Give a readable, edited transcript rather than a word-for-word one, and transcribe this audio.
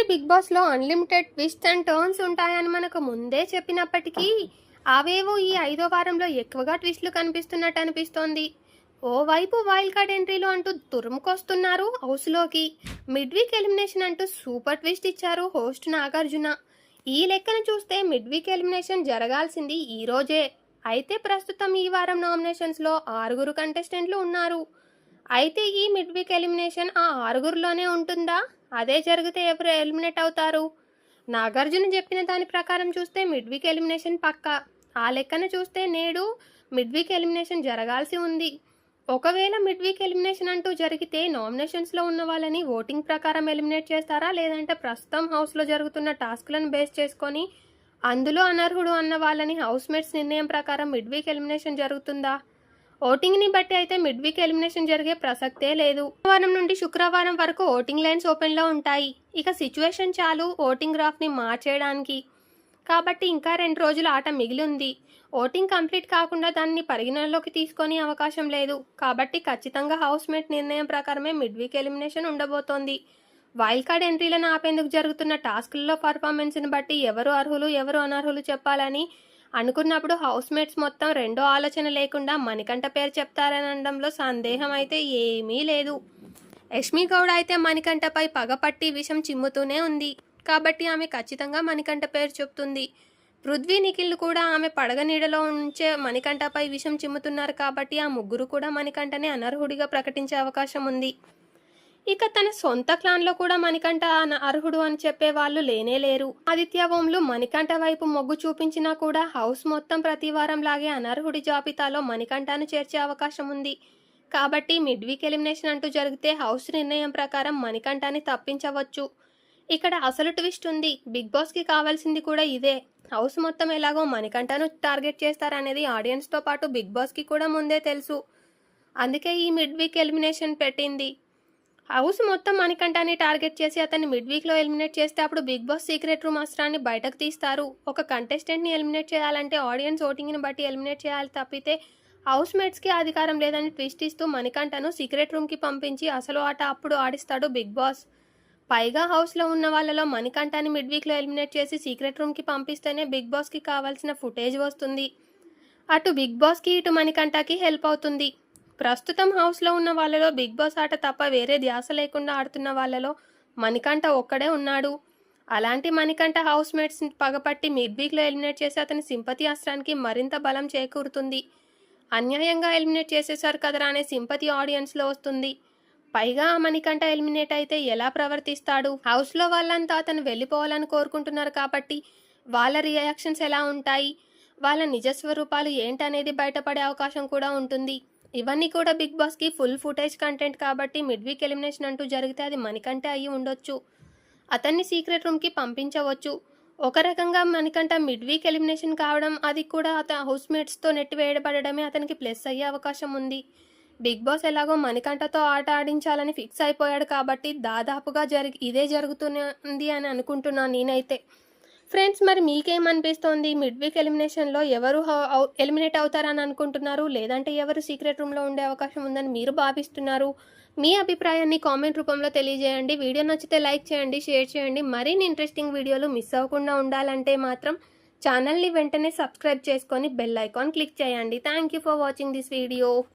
Big బాస్లో unlimited twist and turns ఉంటాయని మనకు ముందే చెప్పినప్పటికీ అవేవో ఈ 5వ వారంలో ఎక్కువగా ట్విస్టులు కనిపిస్తున్నట్టు అనిపిస్తోంది. ఓవైపు వైల్డ్ కార్డ్ ఎంట్రీలు అంటూ తురుముకొస్తున్నారు హౌస్లోకి. మిడ్ వీక్ ఎలిమినేషన్ అంటూ సూపర్ ట్విస్ట్ ఇచ్చారు హోస్ట్ నాగార్జున. ఈ లెక్కన చూస్తే మిడ్ వీక్ ఎలిమినేషన్ జరగాల్సింది ఈ రోజే. అయితే ప్రస్తుతం ఈ వారం నామినేషన్స్లో 6 కంటెస్టెంట్లు ఉన్నారు. అయితే ఈ మిడ్ వీక్ ఎలిమినేషన్ ఆ 6లోనే ఉంటుందా? అదే జరిగితే ఎవరు ఎలిమినేట్ అవుతారు? నాగార్జున చెప్పిన దాని ప్రకారం చూస్తే మిడ్ వీక్ ఎలిమినేషన్ పక్కా. ఆ లెక్కన చూస్తే నేడు మిడ్ వీక్ ఎలిమినేషన్ జరగాల్సి ఉంది. ఒకవేళ మిడ్ వీక్ ఎలిమినేషన్ అంటూ జరిగితే నామినేషన్స్లో ఉన్న వాళ్ళని ఓటింగ్ ప్రకారం ఎలిమినేట్ చేస్తారా, లేదంటే ప్రస్తుతం హౌస్లో జరుగుతున్న టాస్క్లను బేస్ చేసుకొని అందులో అనర్హుడు అన్న వాళ్ళని హౌస్మేట్స్ నిర్ణయం ప్రకారం మిడ్ వీక్ ఎలిమినేషన్ జరుగుతుందా? ఓటింగ్ని బట్టి అయితే మిడ్ వీక్ ఎలిమినేషన్ జరిగే ప్రసక్తే లేదు. సోమవారం నుండి శుక్రవారం వరకు ఓటింగ్ లైన్స్ ఓపెన్లో ఉంటాయి. ఇక సిచ్యువేషన్ చాలు ఓటింగ్ గ్రాఫ్ని మార్చేయడానికి. కాబట్టి ఇంకా 2 రోజుల ఆట మిగిలి ఉంది. ఓటింగ్ కంప్లీట్ కాకుండా దాన్ని పరిగణనలోకి తీసుకొని అవకాశం లేదు. కాబట్టి ఖచ్చితంగా హౌస్మేట్ నిర్ణయం ప్రకారమే మిడ్ వీక్ ఎలిమినేషన్ ఉండబోతోంది. వైల్డ్ కార్డ్ ఎంట్రీలను ఆపేందుకు జరుగుతున్న టాస్క్లలో పర్ఫార్మెన్స్ని బట్టి ఎవరు అర్హులు ఎవరు అనర్హులు చెప్పాలని అనుకున్నప్పుడు హౌస్మేట్స్ మొత్తం రెండో ఆలోచన లేకుండా మణికంఠ పేరు చెప్తారనడంలో సందేహం అయితే ఏమీ లేదు. యష్మి గౌడ అయితే మణికంఠపై పగపట్టి విషం చిమ్ముతూనే ఉంది. కాబట్టి ఆమె ఖచ్చితంగా మణికంఠ పేరు చెప్తుంది. పృథ్వీ నిఖిల్ కూడా ఆమె పడగ నీడలో ఉంచే మణికంఠపై విషం చిమ్ముతున్నారు. కాబట్టి ఆ ముగ్గురు కూడా మణికంఠనే అనర్హుడిగా ప్రకటించే అవకాశం ఉంది. ఇక తన సొంత క్లాన్లో కూడా మణికంఠ అర్హుడు అని చెప్పే వాళ్ళు లేనేలేరు. ఆదిత్య ఓంలు మణికంఠ వైపు మొగ్గు చూపించినా కూడా హౌస్ మొత్తం ప్రతి వారం లాగే అనర్హుడి జాబితాలో మణికంఠను చేర్చే అవకాశం ఉంది. కాబట్టి మిడ్ వీక్ ఎలిమినేషన్ అంటూ జరిగితే హౌస్ నిర్ణయం ప్రకారం మణికంఠని తప్పించవచ్చు. ఇక్కడ అసలు ట్విస్ట్ ఉంది. బిగ్ బాస్కి కావాల్సింది కూడా ఇదే. హౌస్ మొత్తం ఎలాగో మణికంఠను టార్గెట్ చేస్తారనేది ఆడియన్స్తో పాటు బిగ్ బాస్కి కూడా ముందే తెలుసు. అందుకే ఈ మిడ్ వీక్ ఎలిమినేషన్ పెట్టింది. హౌస్ మొత్తం మణికంఠని టార్గెట్ చేసి అతన్ని మిడ్ వీక్లో ఎలిమినేట్ చేస్తే అప్పుడు బిగ్ బాస్ సీక్రెట్ రూమ్ అస్త్రాన్ని బయటకు తీస్తారు. ఒక కంటెస్టెంట్ని ఎలిమినేట్ చేయాలంటే ఆడియన్స్ ఓటింగ్ని బట్టి ఎలిమినేట్ చేయాలి తప్పితే హౌస్ మేట్స్కి అధికారం లేదని ట్విస్ట్ ఇస్తూ మణికంఠను సీక్రెట్ రూమ్కి పంపించి అసలు ఆట అప్పుడు ఆడిస్తాడు బిగ్ బాస్. పైగా హౌస్లో ఉన్న వాళ్ళలో మణికంఠని మిడ్ వీక్లో ఎలిమినేట్ చేసి సీక్రెట్ రూమ్కి పంపిస్తేనే బిగ్ బాస్కి కావాల్సిన ఫుటేజ్ వస్తుంది. అటు బిగ్ బాస్కి ఇటు మణికంఠకి హెల్ప్ అవుతుంది. ప్రస్తుతం హౌస్లో ఉన్న వాళ్ళలో బిగ్ బాస్ ఆట తప్ప వేరే ధ్యాస లేకుండా ఆడుతున్న వాళ్ళలో మణికంఠ ఒక్కడే ఉన్నాడు. అలాంటి మణికంఠ హౌస్ మేట్స్ పగపట్టి మిడ్ వీక్లో ఎలిమినేట్ చేసి అతని సింపతి అస్త్రానికి మరింత బలం చేకూరుతుంది. అన్యాయంగా ఎలిమినేట్ చేసేసారు కదరా అనే సింపతి ఆడియన్స్లో వస్తుంది. పైగా మణికంఠ ఎలిమినేట్ అయితే ఎలా ప్రవర్తిస్తాడు? హౌస్లో వాళ్ళంతా అతను వెళ్ళిపోవాలని కోరుకుంటున్నారు కాబట్టి వాళ్ళ రియాక్షన్స్ ఎలా ఉంటాయి, వాళ్ళ నిజస్వరూపాలు ఏంటనేది బయటపడే అవకాశం కూడా ఉంటుంది. ఇవన్నీ కూడా బిగ్ బాస్కి ఫుల్ ఫుటేజ్ కంటెంట్. కాబట్టి మిడ్ వీక్ ఎలిమినేషన్ అంటూ జరిగితే అది మణికంఠ అయ్యి ఉండొచ్చు. అతన్ని సీక్రెట్ రూమ్కి పంపించవచ్చు. ఒక రకంగా మణికంఠ మిడ్ వీక్ ఎలిమినేషన్ కావడం, అది కూడా అతని హౌస్మేట్స్తో నెట్టివేయబడమే అతనికి ప్లస్ అయ్యే అవకాశం ఉంది. బిగ్ బాస్ ఎలాగో మణికంఠతో ఆట ఆడించాలని ఫిక్స్ అయిపోయాడు కాబట్టి దాదాపుగా ఇదే జరుగుతుంది అని అనుకుంటున్నాను నేనైతే. ఫ్రెండ్స్, మరి మీకేమనిపిస్తోంది? మిడ్ వీక్ ఎలిమినేషన్లో ఎవరు ఎలిమినేట్ అవుతారని అనుకుంటున్నారు, లేదంటే ఎవరు సీక్రెట్ రూమ్లో ఉండే అవకాశం ఉందని మీరు భావిస్తున్నారు? మీ అభిప్రాయాన్ని కామెంట్ రూపంలో తెలియజేయండి. వీడియో నచ్చితే లైక్ చేయండి, షేర్ చేయండి. మరిన్ని ఇంట్రెస్టింగ్ వీడియోలు మిస్ అవ్వకుండా ఉండాలంటే మాత్రం ఛానల్ని వెంటనే సబ్స్క్రైబ్ చేసుకొని బెల్ ఐకాన్ క్లిక్ చేయండి. Thank you for watching this video.